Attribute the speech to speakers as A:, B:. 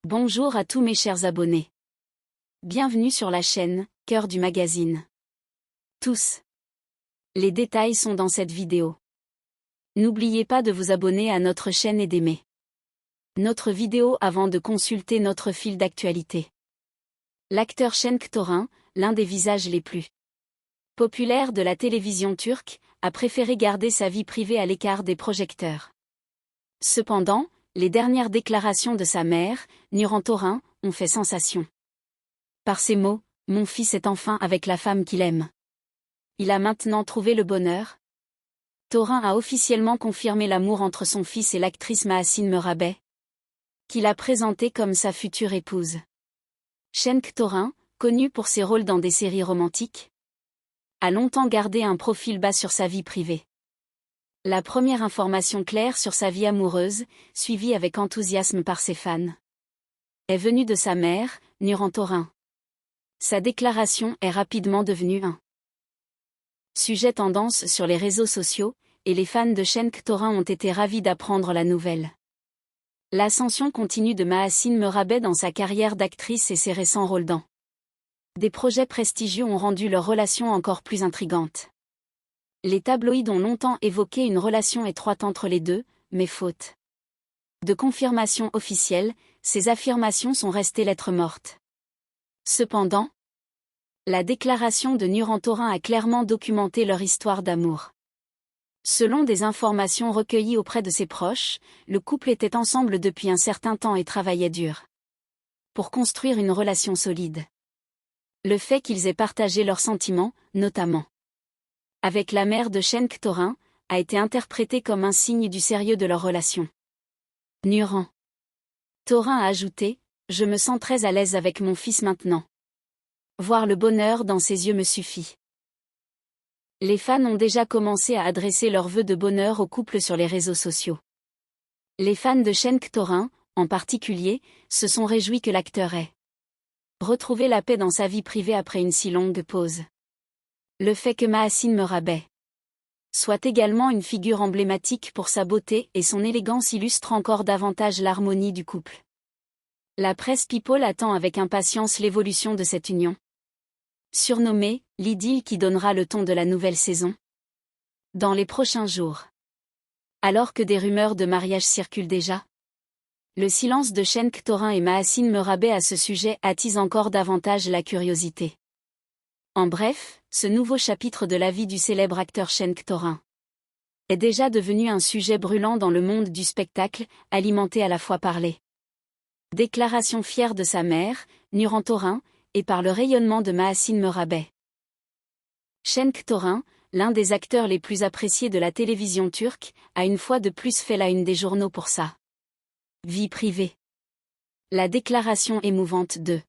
A: Bonjour à tous mes chers abonnés. Bienvenue sur la chaîne, Cœur du magazine. Tous. Les détails sont dans cette vidéo. N'oubliez pas de vous abonner à notre chaîne et d'aimer notre vidéo avant de consulter notre fil d'actualité. L'acteur Cenk Toran, l'un des visages les plus populaires de la télévision turque, a préféré garder sa vie privée à l'écart des projecteurs. Cependant, les dernières déclarations de sa mère, Nuran Toran, ont fait sensation. Par ces mots, « Mon fils est enfin avec la femme qu'il aime. Il a maintenant trouvé le bonheur ». Toran a officiellement confirmé l'amour entre son fils et l'actrice Mahasine Merabet, qu'il a présentée comme sa future épouse. Cenk Toran, connu pour ses rôles dans des séries romantiques, a longtemps gardé un profil bas sur sa vie privée. La première information claire sur sa vie amoureuse, suivie avec enthousiasme par ses fans, est venue de sa mère, Nuran Toran. Sa déclaration est rapidement devenue un sujet tendance sur les réseaux sociaux, et les fans de Cenk Toran ont été ravis d'apprendre la nouvelle. L'ascension continue de Mahasine Merabet dans sa carrière d'actrice et ses récents rôles dans des projets prestigieux ont rendu leur relation encore plus intrigante. Les tabloïds ont longtemps évoqué une relation étroite entre les deux, mais faute de confirmation officielle, ces affirmations sont restées lettre morte. Cependant, la déclaration de Nuran Toran a clairement documenté leur histoire d'amour. Selon des informations recueillies auprès de ses proches, le couple était ensemble depuis un certain temps et travaillait dur pour construire une relation solide. Le fait qu'ils aient partagé leurs sentiments, notamment avec la mère de Cenk Toran, a été interprété comme un signe du sérieux de leur relation. Nuran Toran a ajouté « Je me sens très à l'aise avec mon fils maintenant. Voir le bonheur dans ses yeux me suffit ». Les fans ont déjà commencé à adresser leurs vœux de bonheur au couple sur les réseaux sociaux. Les fans de Cenk Toran, en particulier, se sont réjouis que l'acteur ait retrouvé la paix dans sa vie privée après une si longue pause. Le fait que Mahasine Merabet soit également une figure emblématique pour sa beauté et son élégance illustre encore davantage l'harmonie du couple. La presse People attend avec impatience l'évolution de cette union, surnommée « l'idylle qui donnera le ton de la nouvelle saison » dans les prochains jours. Alors que des rumeurs de mariage circulent déjà, le silence de Cenk Toran et Mahasine Merabet à ce sujet attise encore davantage la curiosité. En bref, ce nouveau chapitre de la vie du célèbre acteur Cenk Toran est déjà devenu un sujet brûlant dans le monde du spectacle, alimenté à la fois par les déclarations fières de sa mère, Nuran Toran, et par le rayonnement de Mahasine Merabet. Cenk Toran, l'un des acteurs les plus appréciés de la télévision turque, a une fois de plus fait la une des journaux pour sa vie privée. La déclaration émouvante de